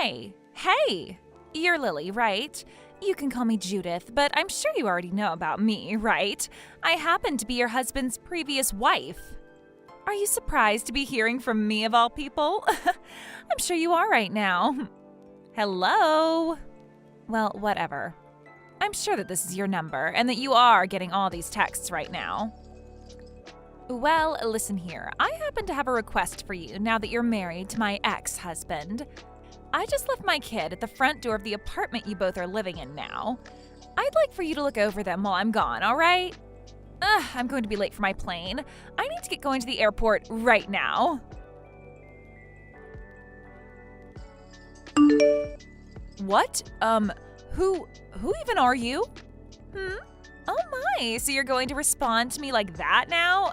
Hi. Hey. You're Lily, right? You can call me Judith, but I'm sure you already know about me, right? I happen to be your husband's previous wife. Are you surprised to be hearing from me of all people? I'm sure you are right now. Hello? Well, whatever. I'm sure that this is your number and that you are getting all these texts right now. Well, listen here. I happen to have a request for you now that you're married to my ex-husband. I just left my kid at the front door of the apartment you both are living in now. I'd like for you to look over them while I'm gone, all right? I'm going to be late for my plane. I need to get going to the airport right now. What? Who even are you? Oh my, so you're going to respond to me like that now?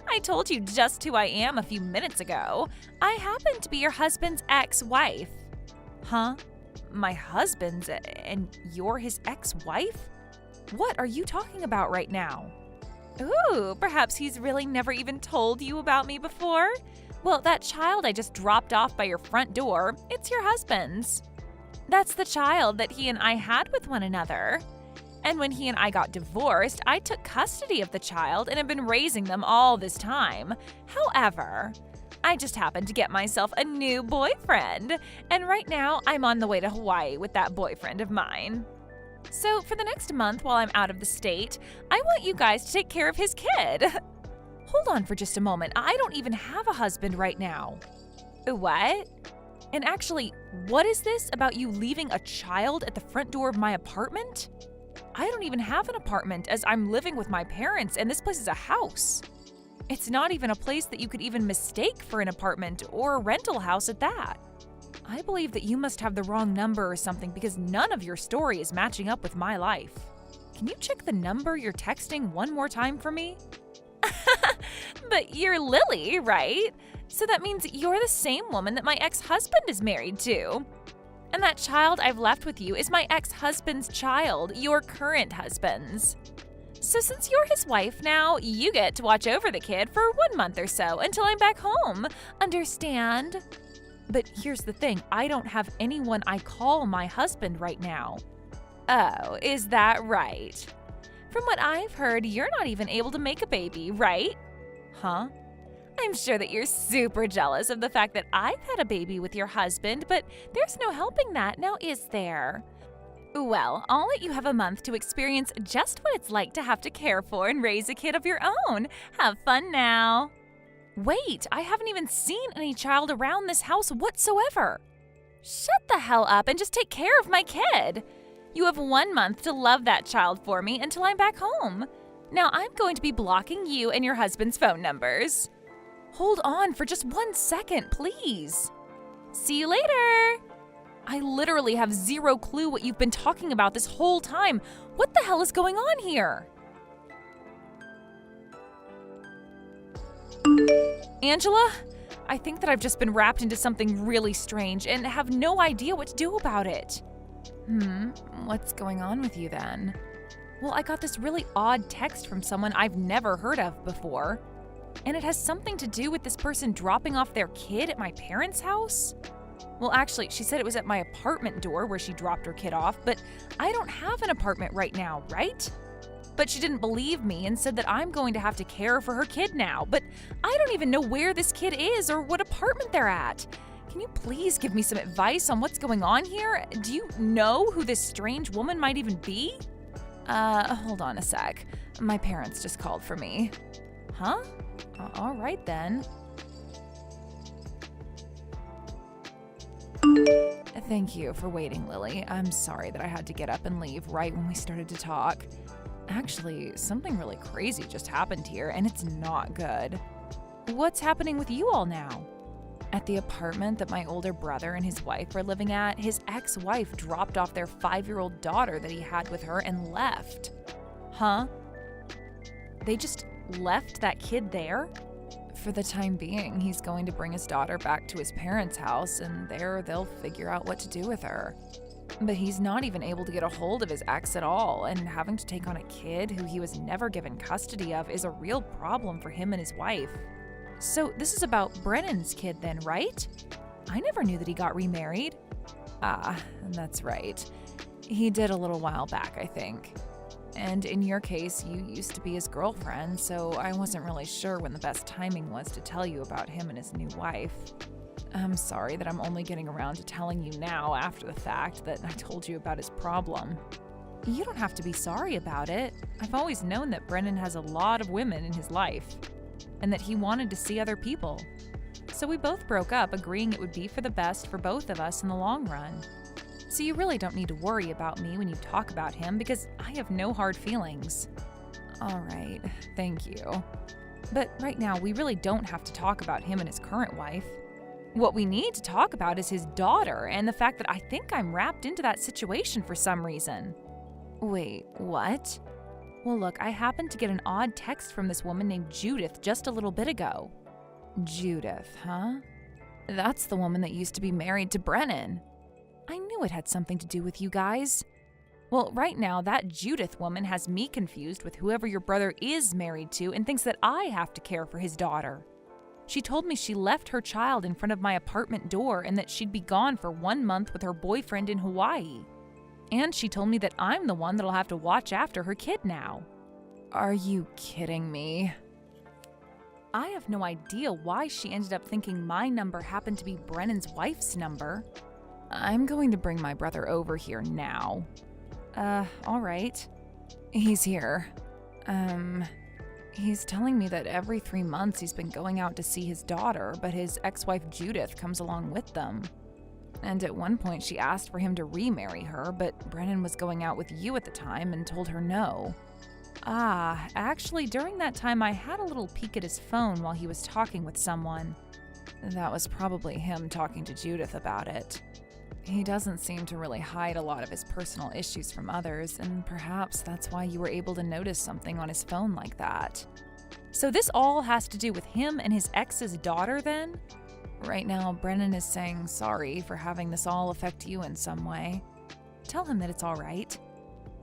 I told you just who I am a few minutes ago. I happen to be your husband's ex-wife. Huh? My husband's, and you're his ex-wife? What are you talking about right now? Ooh, perhaps he's really never even told you about me before? Well, that child I just dropped off by your front door, it's your husband's. That's the child that he and I had with one another. And when he and I got divorced, I took custody of the child and have been raising them all this time. However, I just happened to get myself a new boyfriend, and right now I'm on the way to Hawaii with that boyfriend of mine. So for the next month while I'm out of the state, I want you guys to take care of his kid. Hold on for just a moment. I don't even have a husband right now. What? And actually, what is this about you leaving a child at the front door of my apartment? I don't even have an apartment as I'm living with my parents and this place is a house. It's not even a place that you could even mistake for an apartment or a rental house at that. I believe that you must have the wrong number or something because none of your story is matching up with my life. Can you check the number you're texting one more time for me? But you're Lily, right? So that means you're the same woman that my ex-husband is married to. And that child I've left with you is my ex-husband's child, your current husband's. So since you're his wife now, you get to watch over the kid for 1 month or so until I'm back home. Understand? But here's the thing, I don't have anyone I call my husband right now. Oh, is that right? From what I've heard, you're not even able to make a baby, right? Huh? I'm sure that you're super jealous of the fact that I've had a baby with your husband, but there's no helping that, now is there? Well, I'll let you have a month to experience just what it's like to have to care for and raise a kid of your own. Have fun now. Wait, I haven't even seen any child around this house whatsoever. Shut the hell up and just take care of my kid. You have 1 month to love that child for me until I'm back home. Now I'm going to be blocking you and your husband's phone numbers. Hold on for just 1 second, please. See you later. I literally have zero clue what you've been talking about this whole time. What the hell is going on here? Angela? I think that I've just been wrapped into something really strange and have no idea what to do about it. What's going on with you then? Well, I got this really odd text from someone I've never heard of before. And it has something to do with this person dropping off their kid at my parents' house? Well, actually, she said it was at my apartment door where she dropped her kid off, but I don't have an apartment right now, right? But she didn't believe me and said that I'm going to have to care for her kid now, but I don't even know where this kid is or what apartment they're at. Can you please give me some advice on what's going on here? Do you know who this strange woman might even be? Hold on a sec. My parents just called for me. Huh? All right then. Thank you for waiting, Lily. I'm sorry that I had to get up and leave right when we started to talk. Actually, something really crazy just happened here, and it's not good. What's happening with you all now? At the apartment that my older brother and his wife are living at, his ex-wife dropped off their 5-year-old daughter that he had with her and left. Huh? They just left that kid there? For the time being, he's going to bring his daughter back to his parents' house, and there they'll figure out what to do with her. But he's not even able to get a hold of his ex at all, and having to take on a kid who he was never given custody of is a real problem for him and his wife. So this is about Brennan's kid then, right? I never knew that he got remarried. Ah, that's right. He did a little while back, I think. And in your case, you used to be his girlfriend, so I wasn't really sure when the best timing was to tell you about him and his new wife. I'm sorry that I'm only getting around to telling you now after the fact that I told you about his problem. You don't have to be sorry about it. I've always known that Brennan has a lot of women in his life, and that he wanted to see other people. So we both broke up, agreeing it would be for the best for both of us in the long run. So you really don't need to worry about me when you talk about him because I have no hard feelings. All right, thank you. But right now, we really don't have to talk about him and his current wife. What we need to talk about is his daughter and the fact that I think I'm wrapped into that situation for some reason. Wait, what? Well, look, I happened to get an odd text from this woman named Judith just a little bit ago. Judith, huh? That's the woman that used to be married to Brennan. I knew it had something to do with you guys. Well, right now, that Judith woman has me confused with whoever your brother is married to and thinks that I have to care for his daughter. She told me she left her child in front of my apartment door and that she'd be gone for 1 month with her boyfriend in Hawaii. And she told me that I'm the one that'll have to watch after her kid now. Are you kidding me? I have no idea why she ended up thinking my number happened to be Brennan's wife's number. I'm going to bring my brother over here now. All right. He's here. He's telling me that every 3 months he's been going out to see his daughter, but his ex-wife Judith comes along with them. And at one point she asked for him to remarry her, but Brennan was going out with you at the time and told her no. Ah, actually, during that time I had a little peek at his phone while he was talking with someone. That was probably him talking to Judith about it. He doesn't seem to really hide a lot of his personal issues from others, and perhaps that's why you were able to notice something on his phone like that. So this all has to do with him and his ex's daughter then? Right now, Brennan is saying sorry for having this all affect you in some way. Tell him that it's all right.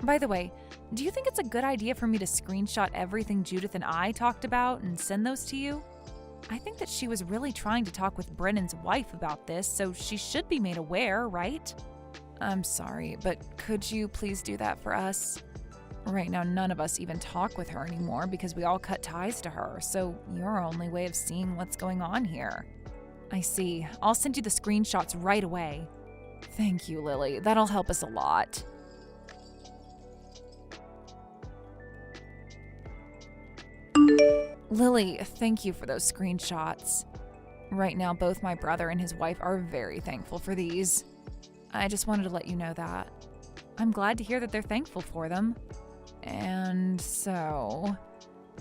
By the way, do you think it's a good idea for me to screenshot everything Judith and I talked about and send those to you? I think that she was really trying to talk with Brennan's wife about this, so she should be made aware, right? I'm sorry, but could you please do that for us? Right now, none of us even talk with her anymore because we all cut ties to her, so you're our only way of seeing what's going on here. I see. I'll send you the screenshots right away. Thank you, Lily. That'll help us a lot. Lily, thank you for those screenshots. Right now, both my brother and his wife are very thankful for these. I just wanted to let you know that. I'm glad to hear that they're thankful for them. And so,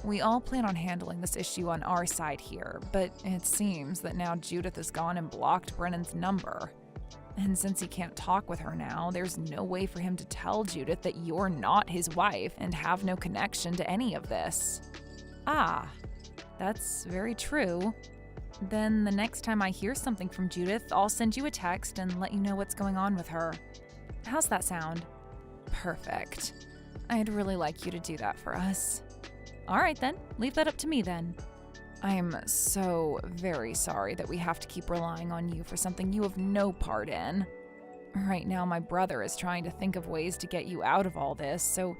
we all plan on handling this issue on our side here, but it seems that now Judith has gone and blocked Brennan's number. And since he can't talk with her now, there's no way for him to tell Judith that you're not his wife and have no connection to any of this. Ah, that's very true. Then the next time I hear something from Judith, I'll send you a text and let you know what's going on with her. How's that sound? Perfect. I'd really like you to do that for us. All right then, leave that up to me then. I'm so very sorry that we have to keep relying on you for something you have no part in. Right now, my brother is trying to think of ways to get you out of all this, so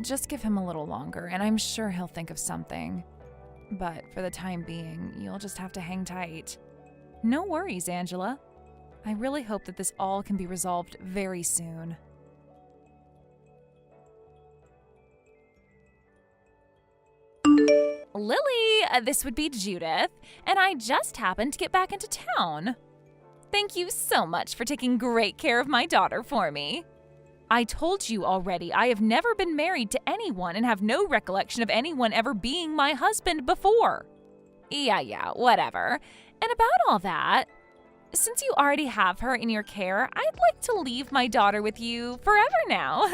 just give him a little longer, and I'm sure he'll think of something. But for the time being, you'll just have to hang tight. No worries, Angela. I really hope that this all can be resolved very soon. Lily, this would be Judith, and I just happened to get back into town. Thank you so much for taking great care of my daughter for me. I told you already, I have never been married to anyone and have no recollection of anyone ever being my husband before. Yeah, whatever. And about all that, since you already have her in your care, I'd like to leave my daughter with you forever now.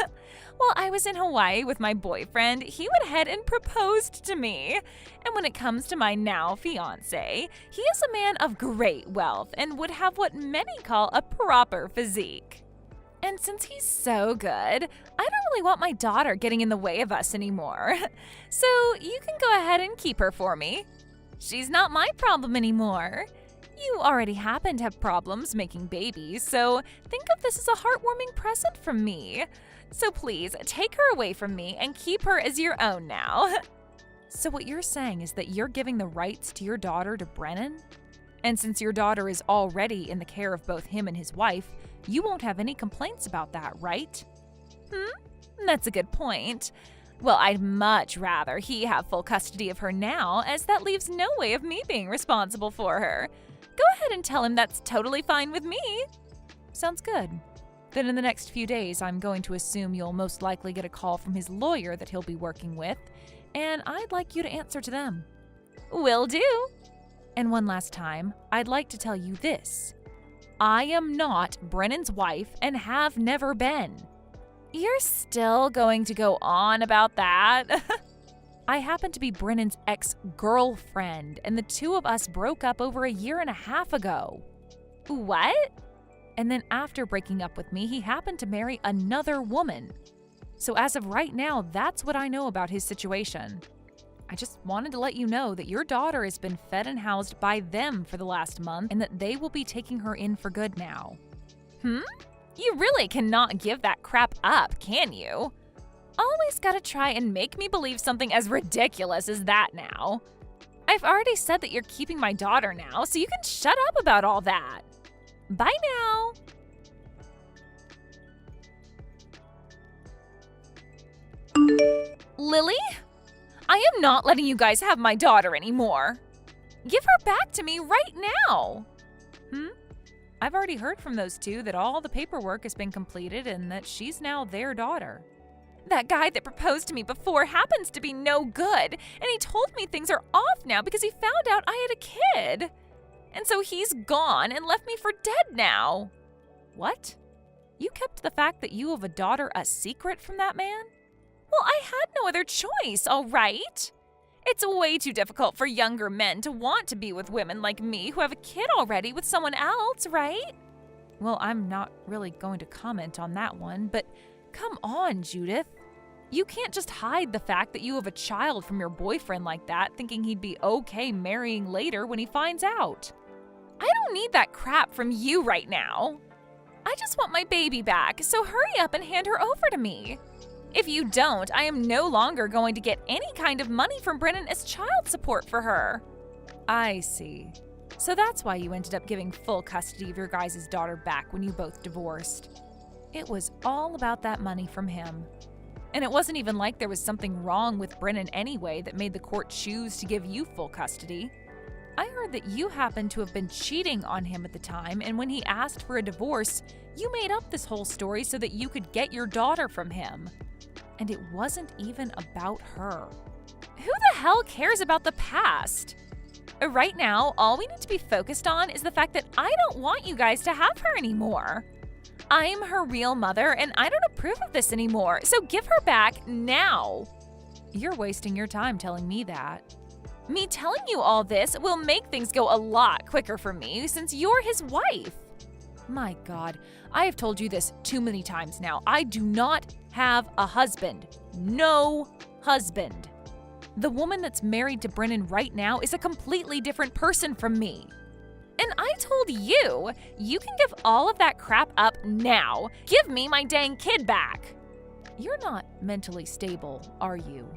While I was in Hawaii with my boyfriend, he went ahead and proposed to me. And when it comes to my now fiancé, he is a man of great wealth and would have what many call a proper physique. And since he's so good, I don't really want my daughter getting in the way of us anymore. So you can go ahead and keep her for me. She's not my problem anymore. You already happen to have problems making babies, so think of this as a heartwarming present from me. So please, take her away from me and keep her as your own now. So what you're saying is that you're giving the rights to your daughter to Brennan? And since your daughter is already in the care of both him and his wife, you won't have any complaints about that, right? That's a good point. Well, I'd much rather he have full custody of her now, as that leaves no way of me being responsible for her. Go ahead and tell him that's totally fine with me. Sounds good. Then in the next few days, I'm going to assume you'll most likely get a call from his lawyer that he'll be working with, and I'd like you to answer to them. Will do. And one last time, I'd like to tell you this. I am not Brennan's wife and have never been. You're still going to go on about that? I happen to be Brennan's ex-girlfriend, and the two of us broke up over a year and a half ago. What? And then after breaking up with me, he happened to marry another woman. So as of right now, that's what I know about his situation. I just wanted to let you know that your daughter has been fed and housed by them for the last month and that they will be taking her in for good now. You really cannot give that crap up, can you? Always gotta try and make me believe something as ridiculous as that now. I've already said that you're keeping my daughter now, so you can shut up about all that. Bye now. Lily? I am not letting you guys have my daughter anymore. Give her back to me right now. I've already heard from those two that all the paperwork has been completed and that she's now their daughter. That guy that proposed to me before happens to be no good, and he told me things are off now because he found out I had a kid. And so he's gone and left me for dead now. What? You kept the fact that you have a daughter a secret from that man? Well, I had no other choice, all right? It's way too difficult for younger men to want to be with women like me who have a kid already with someone else, right? Well, I'm not really going to comment on that one, but come on, Judith. You can't just hide the fact that you have a child from your boyfriend like that, thinking he'd be okay marrying later when he finds out. I don't need that crap from you right now. I just want my baby back, so hurry up and hand her over to me. If you don't, I am no longer going to get any kind of money from Brennan as child support for her. I see. So that's why you ended up giving full custody of your guys' daughter back when you both divorced. It was all about that money from him. And it wasn't even like there was something wrong with Brennan anyway that made the court choose to give you full custody. I heard that you happened to have been cheating on him at the time, and when he asked for a divorce, you made up this whole story so that you could get your daughter from him. And it wasn't even about her. Who the hell cares about the past? Right now, all we need to be focused on is the fact that I don't want you guys to have her anymore. I'm her real mother, and I don't approve of this anymore, so give her back now. You're wasting your time telling me that. Me telling you all this will make things go a lot quicker for me since you're his wife. My God, I have told you this too many times now. I do not have a husband. No husband. The woman that's married to Brennan right now is a completely different person from me. And I told you, you can give all of that crap up now. Give me my dang kid back. You're not mentally stable, are you?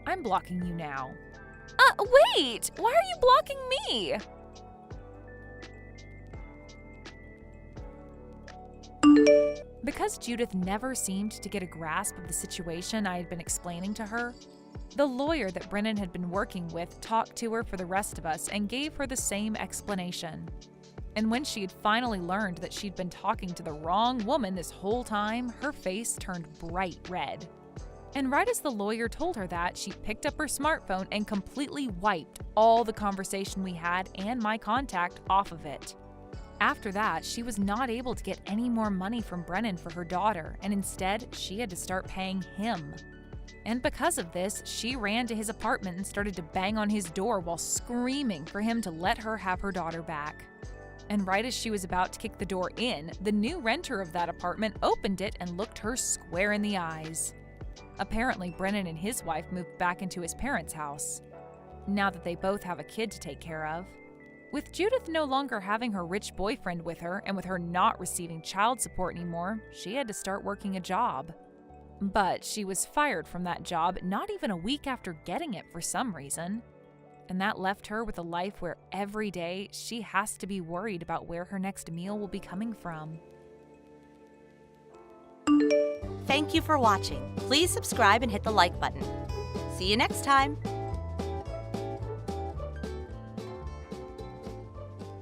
I'm blocking you now. Wait! Why are you blocking me? Because Judith never seemed to get a grasp of the situation I had been explaining to her, the lawyer that Brennan had been working with talked to her for the rest of us and gave her the same explanation. And when she had finally learned that she'd been talking to the wrong woman this whole time, her face turned bright red. And right as the lawyer told her that, she picked up her smartphone and completely wiped all the conversation we had and my contact off of it. After that, she was not able to get any more money from Brennan for her daughter, and instead, she had to start paying him. And because of this, she ran to his apartment and started to bang on his door while screaming for him to let her have her daughter back. And right as she was about to kick the door in, the new renter of that apartment opened it and looked her square in the eyes. Apparently, Brennan and his wife moved back into his parents' house, now that they both have a kid to take care of. With Judith no longer having her rich boyfriend with her and with her not receiving child support anymore, she had to start working a job. But she was fired from that job not even a week after getting it for some reason. And that left her with a life where every day she has to be worried about where her next meal will be coming from. Thank you for watching. Please subscribe and hit the like button. See you next time.